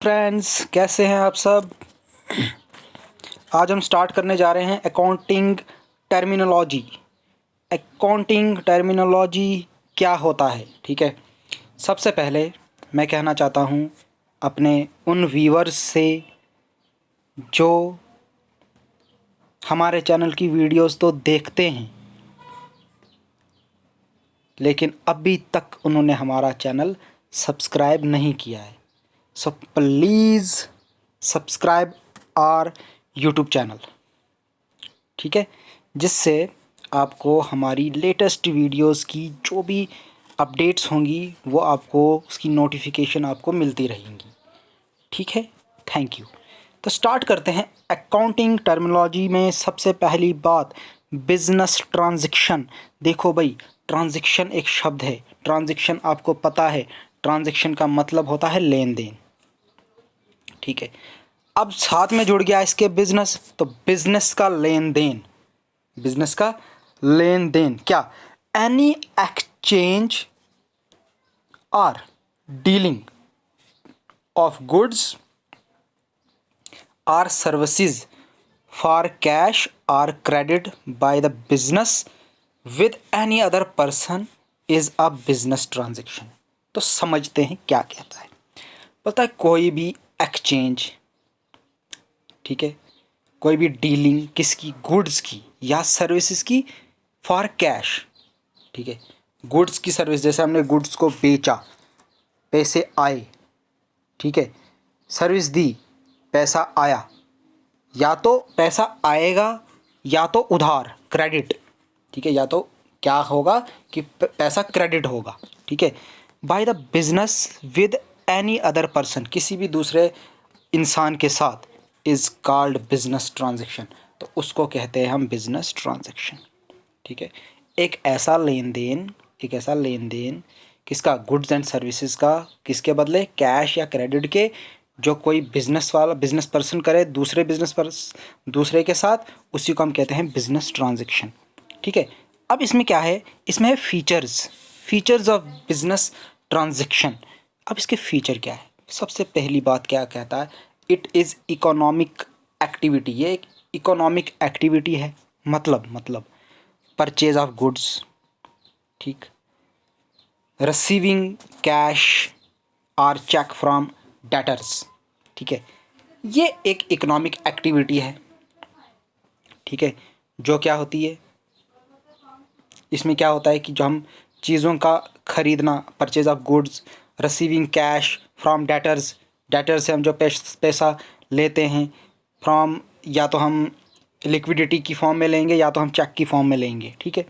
Friends, कैसे हैं आप सब। आज हम स्टार्ट करने जा रहे हैं अकाउंटिंग टर्मिनोलॉजी। अकाउंटिंग टर्मिनोलॉजी क्या होता है, ठीक है। सबसे पहले मैं कहना चाहता हूँ अपने उन व्यूअर्स से जो हमारे चैनल की वीडियोस तो देखते हैं लेकिन अभी तक उन्होंने हमारा चैनल सब्सक्राइब नहीं किया है। So please subscribe our YouTube channel, ठीक है, जिससे आपको हमारी लेटेस्ट वीडियोस की जो भी अपडेट्स होंगी वो आपको उसकी नोटिफिकेशन आपको मिलती रहेंगी, ठीक है। Thank you. तो स्टार्ट करते हैं। अकाउंटिंग टर्मिनोलॉजी में सबसे पहली बात बिजनेस ट्रांजैक्शन। देखो भाई, ट्रांजैक्शन एक शब्द है। ट्रांजैक्शन आपको पता है, ट्रांजैक्शन का मतलब होता है लेन देन, ठीक है। अब साथ में जुड़ गया इसके बिजनेस, तो बिजनेस का लेन देन, बिजनेस का लेन देन क्या, एनी एक्सचेंज और dealing of goods or services for cash or credit by the business with any other person is a business transaction। तो समझते हैं क्या कहता है। पता है, कोई भी एक्सचेंज, ठीक है, कोई भी डीलिंग किसकी, गुड्स की या सर्विसेज की, फॉर कैश, ठीक है। गुड्स की सर्विस, जैसे हमने गुड्स को बेचा, पैसे आए, ठीक है, सर्विस दी, पैसा आया, या तो पैसा आएगा या तो उधार, क्रेडिट, ठीक है, या तो क्या होगा कि पैसा क्रेडिट होगा, ठीक है, by the business with any other person, किसी भी दूसरे इंसान के साथ, इज़ कॉल्ड बिजनेस ट्रांजैक्शन। तो उसको कहते हैं हम बिजनेस ट्रांजैक्शन, ठीक है। एक ऐसा लेन देन, एक ऐसा लेन देन किसका, गुड्स एंड सर्विसेज का, किसके बदले, कैश या क्रेडिट के, जो कोई बिजनेस वाला, बिजनेस पर्सन करे दूसरे के साथ, उसी को हम कहते हैं बिजनेस ट्रांजैक्शन, ठीक है। अब इसमें क्या है, इसमें है फीचर्स ऑफ बिजनेस ट्रांजैक्शन। अब इसके फीचर क्या है, सबसे पहली बात क्या कहता है, इट इज़ इकोनॉमिक एक्टिविटी। ये एक इकोनॉमिक एक्टिविटी है। मतलब परचेज ऑफ गुड्स, ठीक, रिसीविंग कैश और चेक फ्रॉम डेटर्स, ठीक है। ये एक इकोनॉमिक एक्टिविटी है, ठीक है, जो क्या होती है, इसमें क्या होता है कि जो हम चीज़ों का खरीदना, purchase of goods, receiving cash from debtors, debtor से हम जो पैसा लेते हैं, फ्रॉम, या तो हम लिक्विडिटी की फॉर्म में लेंगे या तो हम चेक की फॉर्म में लेंगे, ठीक है।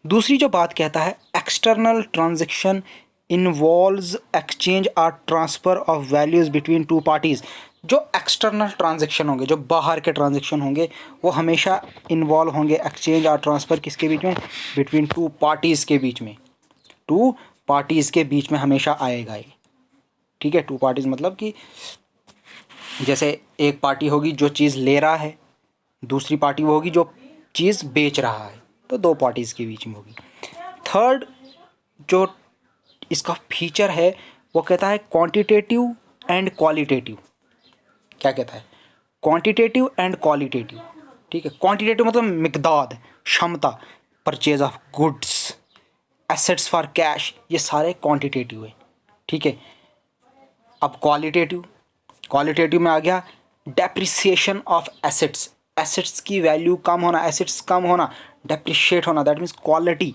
दूसरी जो बात कहता है, एक्सटर्नल ट्रांजैक्शन इन्वॉल्व्स एक्सचेंज और transfer of values between two parties. जो एक्सटर्नल ट्रांजैक्शन होंगे, जो बाहर के ट्रांजैक्शन होंगे, वो हमेशा इन्वॉल्व होंगे एक्सचेंज और ट्रांसफ़र किसके बीच में, बिटवीन टू पार्टीज़ के बीच में, टू पार्टीज़ के बीच में हमेशा आएगा ये, ठीक है। टू पार्टीज़ मतलब कि जैसे एक पार्टी होगी जो चीज़ ले रहा है, दूसरी पार्टी वो होगी जो चीज़ बेच रहा है, तो दो पार्टीज़ के बीच में होगी। थर्ड जो इसका फीचर है वो कहता है क्वांटिटेटिव एंड क्वालिटेटिव। क्या कहता है, क्वांटिटेटिव एंड क्वालिटेटिव, ठीक है। क्वांटिटेटिव मतलब मिकदार, क्षमता, purchase of goods, assets for cash, ये सारे क्वांटिटेटिव है, ठीक है। अब क्वालिटेटिव में आ गया डेप्रिसिएशन ऑफ एसेट्स, एसेट्स की वैल्यू कम होना, एसेट्स कम होना, डेप्रिशिएट होना, दैट मीन्स क्वालिटी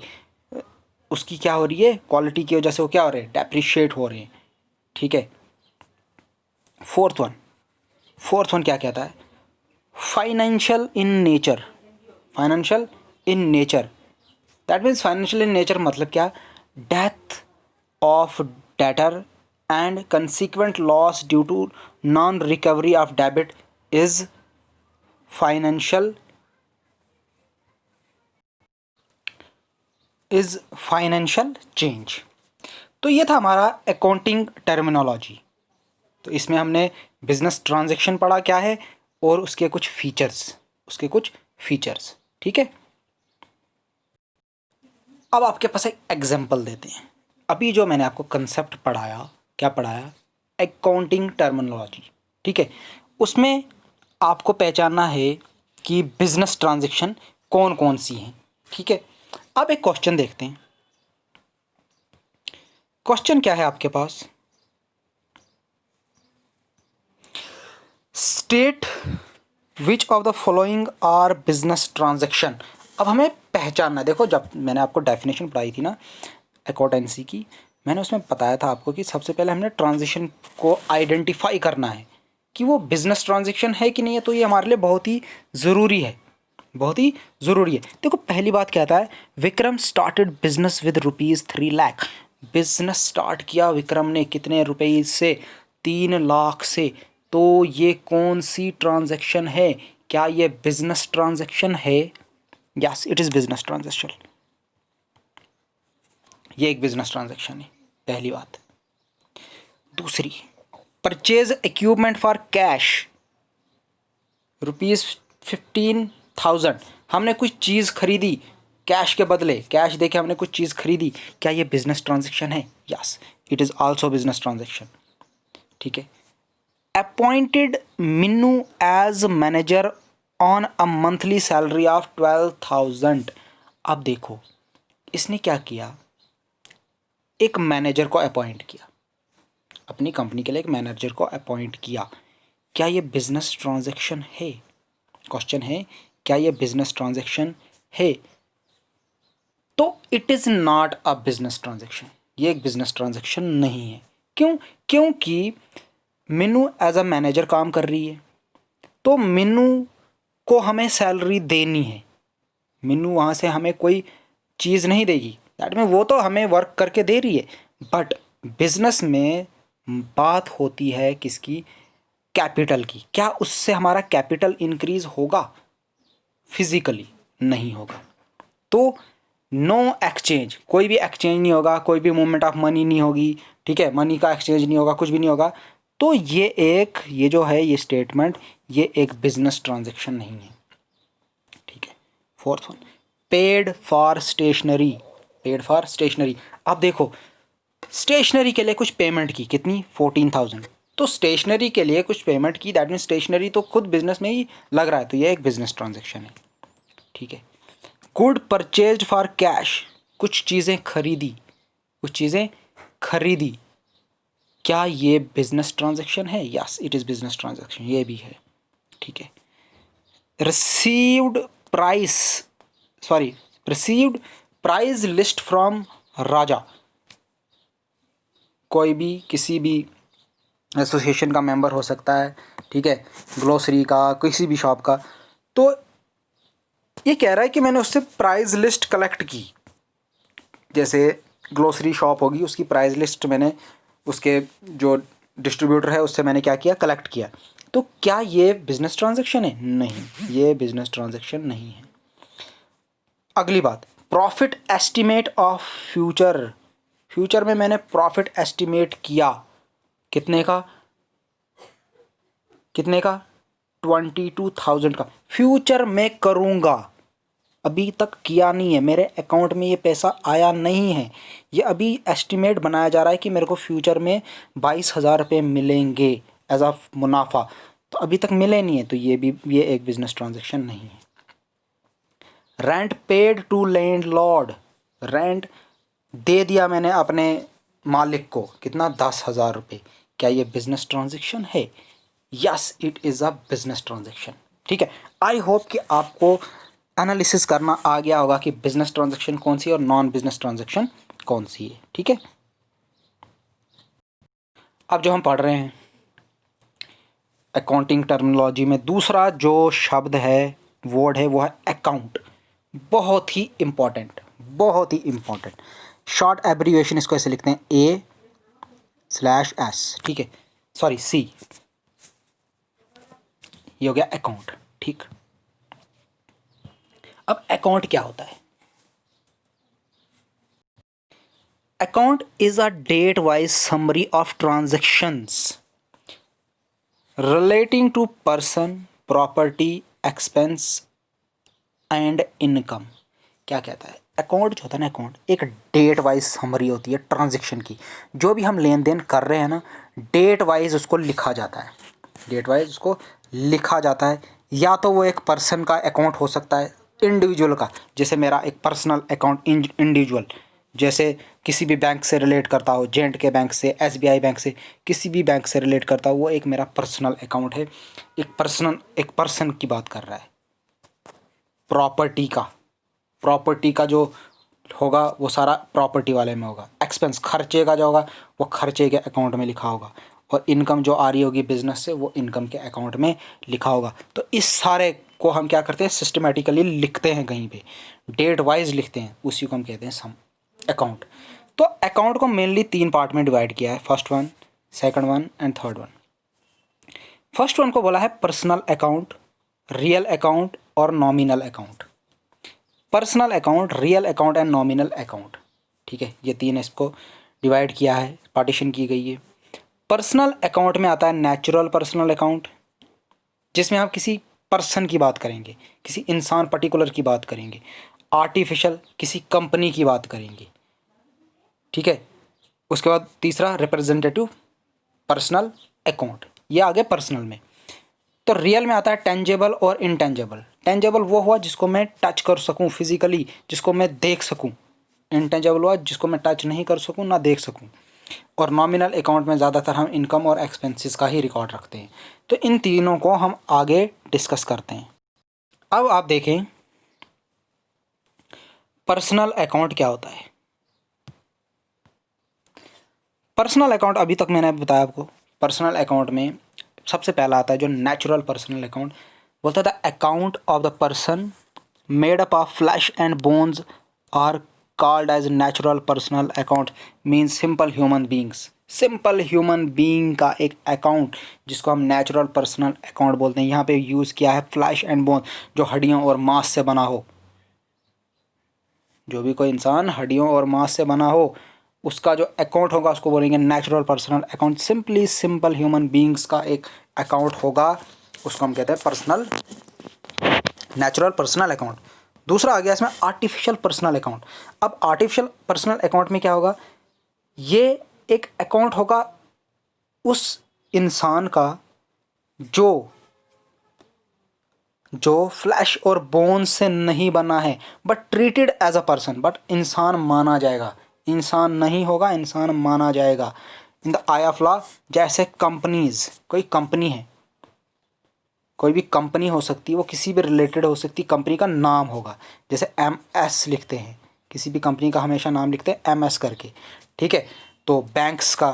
उसकी क्या हो रही है, क्वालिटी की वजह से वो क्या हो रहे हैं, डेप्रिशिएट हो रहे हैं, ठीक है। फोर्थ वन क्या कहता है, financial in nature, financial in nature, that means financial in nature मतलब क्या, death of debtor and consequent loss due to non recovery of debit is financial change. तो ये था हमारा अकाउंटिंग टर्मिनोलॉजी। तो इसमें हमने बिजनेस ट्रांजैक्शन पढ़ा क्या है और उसके कुछ फीचर्स, ठीक है। अब आपके पास एक एग्जांपल देते हैं। अभी जो मैंने आपको कंसेप्ट पढ़ाया, क्या पढ़ाया, अकाउंटिंग टर्मिनोलॉजी, ठीक है। उसमें आपको पहचानना है कि बिजनेस ट्रांजैक्शन कौन कौन सी हैं, ठीक है। अब एक क्वेश्चन देखते हैं। क्वेश्चन क्या है आपके पास, state which of the following are business transaction. अब हमें पहचानना, देखो जब मैंने आपको डेफिनेशन पढ़ाई थी ना अकाउंटेंसी की, मैंने उसमें बताया था आपको कि सबसे पहले हमने ट्रांजैक्शन को आइडेंटिफाई करना है कि वो बिजनेस ट्रांजैक्शन है कि नहीं है। तो ये हमारे लिए बहुत ही ज़रूरी है, बहुत ही ज़रूरी है। देखो पहली बात कहता है Vikram started business with ₹3 lakh. Business start किया विक्रम ने कितने रुपए से, 3 लाख से। तो ये कौन सी ट्रांजैक्शन है, क्या ये बिजनेस ट्रांजैक्शन है? Yes, it is business transaction. ये एक बिजनेस ट्रांजैक्शन है, पहली बात। दूसरी, परचेज इक्विपमेंट फॉर कैश ₹15,000। हमने कुछ चीज़ खरीदी कैश के बदले, कैश देके हमने कुछ चीज़ खरीदी, क्या ये बिजनेस ट्रांजैक्शन है? Yes, it is also business transaction, ठीक है। Appointed Minnu as manager on a monthly salary of 12,000। अब देखो इसने क्या किया, एक मैनेजर को अपॉइंट किया, अपनी कंपनी के लिए एक मैनेजर को अपॉइंट किया। क्या ये बिजनेस ट्रांजैक्शन है? क्वेश्चन है क्या ये बिजनेस ट्रांजैक्शन है? तो it is not a business transaction, ये एक बिजनेस ट्रांजैक्शन नहीं है। क्यों? क्योंकि मीनू एज अ मैनेजर काम कर रही है, तो मीनू को हमें सैलरी देनी है। मीनू वहाँ से हमें कोई चीज़ नहीं देगी, दैट में वो तो हमें वर्क करके दे रही है। बट बिजनेस में बात होती है किसकी? कैपिटल की। क्या उससे हमारा कैपिटल इंक्रीज होगा? फिजिकली नहीं होगा। तो नो एक्सचेंज, कोई भी एक्सचेंज नहीं होगा, कोई भी मूवमेंट ऑफ मनी नहीं होगी, ठीक है, मनी का एक्सचेंज नहीं होगा, कुछ भी नहीं होगा। तो ये जो है ये स्टेटमेंट, ये एक बिजनेस ट्रांजैक्शन नहीं है, ठीक है। Fourth one, paid for stationery. Paid for stationery, अब देखो स्टेशनरी के लिए कुछ पेमेंट की, कितनी? 14,000। तो स्टेशनरी के लिए कुछ पेमेंट की, दैट मीन स्टेशनरी तो खुद बिजनेस में ही लग रहा है, तो ये एक बिजनेस ट्रांजैक्शन है, ठीक है। गुड परचेज्ड फॉर कैश, कुछ चीज़ें खरीदी, कुछ चीज़ें खरीदी, क्या ये बिजनेस ट्रांजैक्शन है? Yes, it is business transaction, ये भी है, ठीक है। Received price, sorry, received price list from Raja. कोई भी किसी भी एसोसिएशन का मेंबर हो सकता है, ठीक है, ग्लोसरी का, किसी भी शॉप का। तो ये कह रहा है कि मैंने उससे प्राइस लिस्ट कलेक्ट की, जैसे ग्लोसरी शॉप होगी उसकी प्राइस लिस्ट मैंने उसके जो डिस्ट्रीब्यूटर है उससे मैंने क्या किया? कलेक्ट किया। तो क्या ये बिजनेस ट्रांजैक्शन है? नहीं, ये बिजनेस ट्रांजैक्शन नहीं है। अगली बात, profit estimate of future. Future में मैंने प्रॉफिट एस्टिमेट किया, कितने का? कितने का? 22,000 का। फ्यूचर में करूँगा, अभी तक किया नहीं है, मेरे अकाउंट में ये पैसा आया नहीं है, ये अभी एस्टिमेट बनाया जा रहा है कि मेरे को फ्यूचर में 22,000 रुपये मिलेंगे एज ऑफ मुनाफा, तो अभी तक मिले नहीं है, तो ये एक बिजनेस ट्रांजैक्शन नहीं है। Rent paid to landlord, rent दे दिया मैंने अपने मालिक को, कितना? 10,000 रुपये, क्या ये बिजनेस ट्रांजैक्शन है? Yes, it is a business transaction, ठीक है। आई होप कि आपको एनालिसिस करना आ गया होगा कि बिजनेस ट्रांजैक्शन कौन सी है और नॉन बिजनेस ट्रांजैक्शन कौन सी है, ठीक है। अब जो हम पढ़ रहे हैं अकाउंटिंग टर्मिनोलॉजी में दूसरा जो शब्द है, वर्ड है, वो है अकाउंट। बहुत ही इम्पॉर्टेंट, बहुत ही इम्पॉर्टेंट। शॉर्ट एब्रीविएशन इसको ऐसे लिखते हैं A/S, ठीक है, सॉरी C, ये हो गया अकाउंट, ठीक। अब अकाउंट क्या होता है? Account is a date wise summary of transactions relating to person, property, expense and income. क्या कहता है? अकाउंट जो होता है ना, अकाउंट एक डेट वाइज समरी होती है ट्रांजैक्शन की। जो भी हम लेन देन कर रहे हैं ना, डेट वाइज उसको लिखा जाता है, डेट वाइज उसको लिखा जाता है। या तो वो एक पर्सन का अकाउंट हो सकता है, इंडिविजुअल का, जैसे मेरा एक पर्सनल अकाउंट इंडिविजुअल, जैसे किसी भी बैंक से रिलेट करता हो, J&K बैंक से, SBI बैंक से, किसी भी बैंक से रिलेट करता हो, वो एक मेरा पर्सनल अकाउंट है। एक पर्सन की बात कर रहा है। प्रॉपर्टी का जो होगा वो सारा प्रॉपर्टी वाले में होगा। एक्सपेंस, खर्चे का जो होगा वो खर्चे के अकाउंट में लिखा होगा। और इनकम जो आ रही होगी बिजनेस से, वो इनकम के अकाउंट में लिखा होगा। तो इस सारे को हम क्या करते हैं, सिस्टमेटिकली लिखते हैं, कहीं पे डेट वाइज लिखते हैं, उसी को हम कहते हैं सम अकाउंट। तो अकाउंट को मेनली 3 पार्ट में डिवाइड किया है, first one, second one and third one. First one को बोला है पर्सनल अकाउंट, रियल अकाउंट और nominal account. Personal account, real account and nominal account, ठीक है, ये 3 इसको डिवाइड किया है, पार्टीशन की गई है। पर्सनल अकाउंट में आता है नेचुरल पर्सनल अकाउंट, जिसमें हम किसी पर्सन की बात करेंगे, किसी इंसान पर्टिकुलर की बात करेंगे। आर्टिफिशियल, किसी कंपनी की बात करेंगे, ठीक है। उसके बाद तीसरा रिप्रेजेंटेटिव पर्सनल अकाउंट, ये आ गया पर्सनल में। तो रियल में आता है टेंजेबल और इनटेंजेबल। टेंजेबल वो हुआ जिसको मैं टच कर सकूं फिजिकली, जिसको मैं देख सकूं। इनटेंजेबल हुआ जिसको मैं टच नहीं कर सकूं ना देख सकूं। और नॉमिनल अकाउंट में ज़्यादातर हम इनकम और एक्सपेंसेस का ही रिकॉर्ड रखते हैं। तो इन तीनों को हम आगे डिस्कस करते हैं। अब आप देखें पर्सनल अकाउंट क्या होता है। पर्सनल अकाउंट अभी तक मैंने बताया आपको, पर्सनल अकाउंट में सबसे पहला आता है जो नेचुरल पर्सनल अकाउंट, बोलता था account of the person made up of flesh and bones are called as natural personal account, means simple human beings. Simple human being का एक अकाउंट जिसको हम नेचुरल पर्सनल अकाउंट बोलते हैं। यहाँ पे यूज़ किया है फ्लैश एंड बोन, जो हड्डियों और मांस से बना हो। जो भी कोई इंसान हड्डियों और मांस से बना हो, उसका जो अकाउंट होगा उसको बोलेंगे natural personal account. Simply simple human beings का एक अकाउंट होगा, उसको हम कहते हैं पर्सनल, नेचुरल पर्सनल अकाउंट। दूसरा आ गया इसमें आर्टिफिशियल पर्सनल अकाउंट। अब आर्टिफिशियल पर्सनल अकाउंट में क्या होगा, ये एक अकाउंट होगा उस इंसान का जो फ्लैश और बोन से नहीं बना है, but treated as a person, but इंसान माना जाएगा। इंसान नहीं होगा, इंसान माना जाएगा in the eye of law. जैसे कंपनीज, कोई कंपनी है, कोई भी कंपनी हो सकती है, वो किसी भी रिलेटेड हो सकती है, कंपनी का नाम होगा। जैसे MS लिखते हैं, किसी भी कंपनी का हमेशा नाम लिखते हैं MS करके, ठीक है। तो बैंक्स का,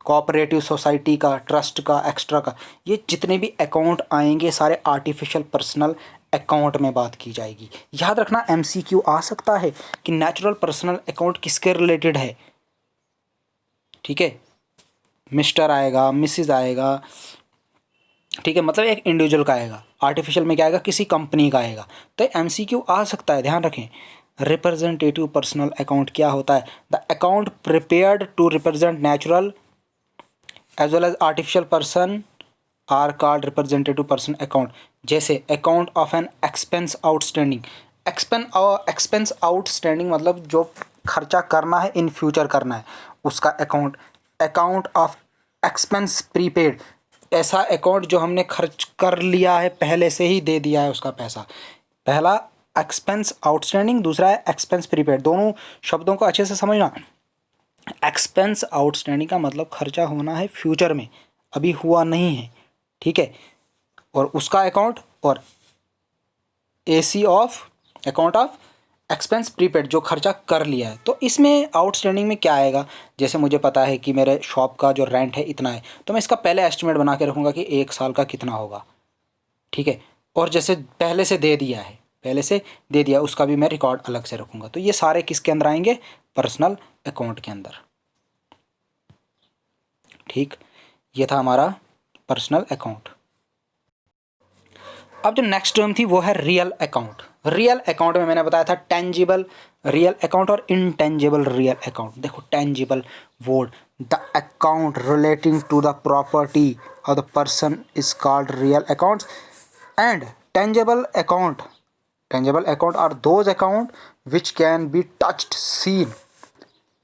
कोऑपरेटिव सोसाइटी का, ट्रस्ट का, एक्स्ट्रा का, ये जितने भी अकाउंट आएंगे सारे आर्टिफिशियल पर्सनल अकाउंट में बात की जाएगी। याद रखना MCQ आ सकता है कि नेचुरल पर्सनल अकाउंट किसके रिलेटेड है, ठीक है। मिस्टर आएगा, मिसिज आएगा, ठीक है, मतलब एक इंडिविजुअल का आएगा। आर्टिफिशियल में क्या आएगा, किसी कंपनी का आएगा। तो MCQ आ सकता है, ध्यान रखें। रिप्रेजेंटेटिव पर्सनल अकाउंट क्या होता है, the account prepared to represent natural as well as artificial person are called representative person account. जैसे account of an expense outstanding. Expense outstanding मतलब जो खर्चा करना है, इन फ्यूचर करना है, उसका account. Account of expense prepaid, ऐसा अकाउंट जो हमने खर्च कर लिया है, पहले से ही दे दिया है उसका पैसा। पहला एक्सपेंस आउटस्टैंडिंग, दूसरा है एक्सपेंस प्रीपेड। दोनों शब्दों को अच्छे से समझना। एक्सपेंस आउटस्टैंडिंग का मतलब खर्चा होना है फ्यूचर में, अभी हुआ नहीं है, ठीक है, और उसका अकाउंट। और AC of account of expense prepaid, जो खर्चा कर लिया है। तो इसमें आउटस्टैंडिंग में क्या आएगा, जैसे मुझे पता है कि मेरे शॉप का जो रेंट है इतना है, तो मैं इसका पहले एस्टिमेट बना के रखूँगा कि 1 साल का कितना होगा, ठीक है। और जैसे पहले से दे दिया है, पहले से दे दिया, उसका भी मैं रिकॉर्ड अलग से रखूँगा। तो ये सारे किसके अंदर आएंगे, पर्सनल अकाउंट के अंदर, ठीक। ये था हमारा पर्सनल अकाउंट। अब जो नेक्स्ट टर्म थी वो है रियल अकाउंट। रियल अकाउंट में मैंने बताया था टेंजिबल रियल अकाउंट और इनटेंजिबल रियल अकाउंट। देखो tangible word, the account relating to the property of the person is called real accounts. And tangible account are those account which can be touched, seen.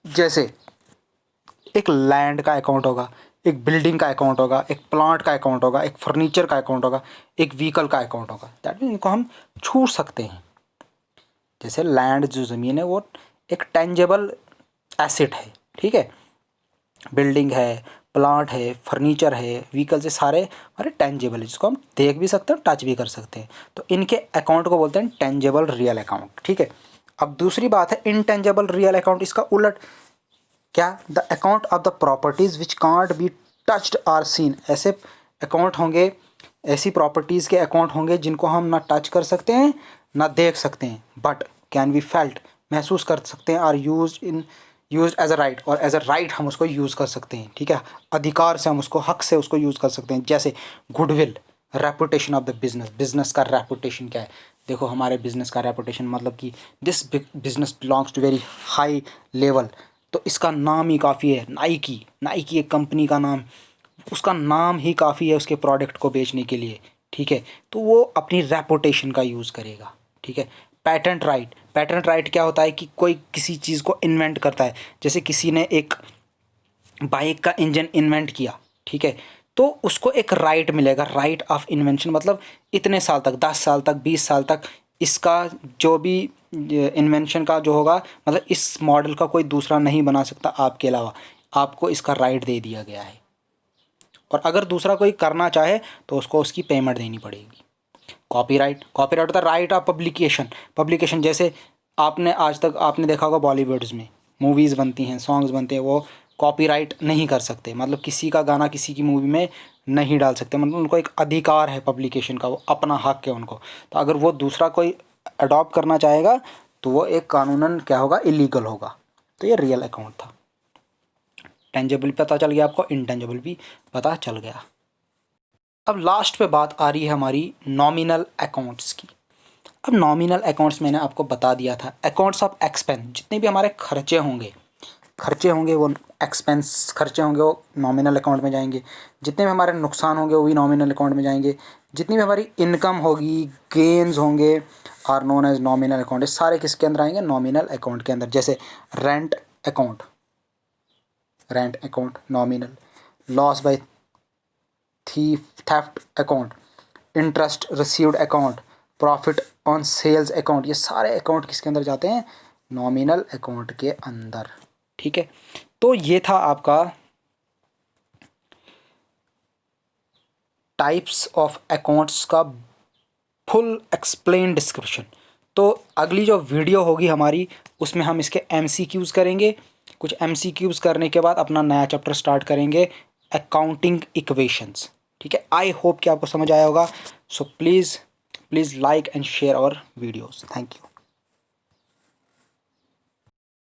जैसे एक land का account होगा, एक building का account होगा, एक plant का account होगा, एक फर्नीचर का अकाउंट होगा, एक व्हीकल का अकाउंट होगा। दैट मीन इनको हम छू सकते हैं। जैसे लैंड जो ज़मीन है वो एक टेंजेबल एसेट है, ठीक है। बिल्डिंग है, प्लांट है, फर्नीचर है, व्हीकल से सारे हमारे टेंजेबल है, जिसको हम देख भी सकते हैं, टच भी कर सकते हैं। तो इनके अकाउंट को बोलते हैं टेंजेबल रियल अकाउंट, ठीक है। अब दूसरी बात है इनटेंजेबल रियल अकाउंट, इसका उलट क्या, the account of the properties which can't be touched or seen. ऐसे अकाउंट होंगे, ऐसी प्रॉपर्टीज़ के अकाउंट होंगे जिनको हम ना टच कर सकते हैं ना देख सकते हैं, बट कैन बी फेल्ट, महसूस कर सकते हैं, or use as a right, और एज अ राइट हम उसको यूज़ कर सकते हैं, ठीक है। अधिकार से हम उसको, हक से उसको यूज़ कर सकते हैं। जैसे goodwill, reputation of the business, business का रेपुटेशन क्या है। देखो हमारे बिजनेस का रेपुटेशन मतलब कि this business belongs to very high level, तो इसका नाम ही काफ़ी है। नाइकी, नाइकी एक कंपनी का नाम, उसका नाम ही काफ़ी है उसके प्रोडक्ट को बेचने के लिए, ठीक है। तो वो अपनी रेपुटेशन का यूज़ करेगा, ठीक है। पैटेंट राइट, पैटेंट राइट क्या होता है कि कोई किसी चीज़ को इन्वेंट करता है। जैसे किसी ने एक बाइक का इंजन इन्वेंट किया, ठीक है, तो उसको एक राइट मिलेगा, राइट ऑफ इन्वेंशन, मतलब इतने साल तक, 10 साल तक, 20 साल तक इसका जो भी इन्वेंशन का जो होगा, मतलब इस मॉडल का कोई दूसरा नहीं बना सकता आपके अलावा, आपको इसका राइट दे दिया गया है। और अगर दूसरा कोई करना चाहे तो उसको उसकी पेमेंट देनी पड़ेगी। कॉपीराइट, कॉपीराइट होता है राइट ऑफ पब्लिकेशन, पब्लिकेशन जैसे आपने आज तक आपने देखा होगा बॉलीवुड्स में मूवीज़ बनती हैं, सॉन्ग्स बनते हैं, वो कॉपीराइट नहीं कर सकते, मतलब किसी का गाना किसी की मूवी में नहीं डाल सकते, मतलब उनको एक अधिकार है पब्लिकेशन का, वो अपना हक है उनको। तो अगर वो दूसरा कोई अडॉप्ट करना चाहेगा तो वो एक कानूनन क्या होगा, इलीगल होगा। तो ये रियल अकाउंट था। टेंजेबल पता चल गया आपको, इनटेंजेबल भी पता चल गया। अब लास्ट पे बात आ रही है हमारी नॉमिनल अकाउंट्स की। अब नॉमिनल अकाउंट्स मैंने आपको बता दिया था, अकाउंट्स ऑफ एक्सपेंस, जितने भी हमारे खर्चे होंगे वो एक्सपेंस खर्चे होंगे वो नॉमिनल अकाउंट में जाएंगे। जितने भी हमारे नुकसान होंगे वो भी नॉमिनल अकाउंट में जाएंगे। जितनी भी हमारी इनकम होगी, गेन्स होंगे, are known as nominal account, ये सारे किसके अंदर आएंगे, नॉमिनल अकाउंट के अंदर। जैसे rent account, rent account nominal, loss by theft account, interest received account, profit on sales account, ये सारे अकाउंट किसके अंदर जाते हैं, नॉमिनल अकाउंट के अंदर, ठीक है। तो ये था आपका टाइप्स ऑफ अकाउंट्स का फुल एक्सप्लेन डिस्क्रिप्शन। तो अगली जो वीडियो होगी हमारी उसमें हम इसके एमसीक्यूज़ करेंगे। कुछ एमसीक्यूज़ करने के बाद अपना नया चैप्टर स्टार्ट करेंगे, अकाउंटिंग इक्वेशंस, ठीक है। आई होप कि आपको समझ आया होगा। So please like and share our videos. Thank you.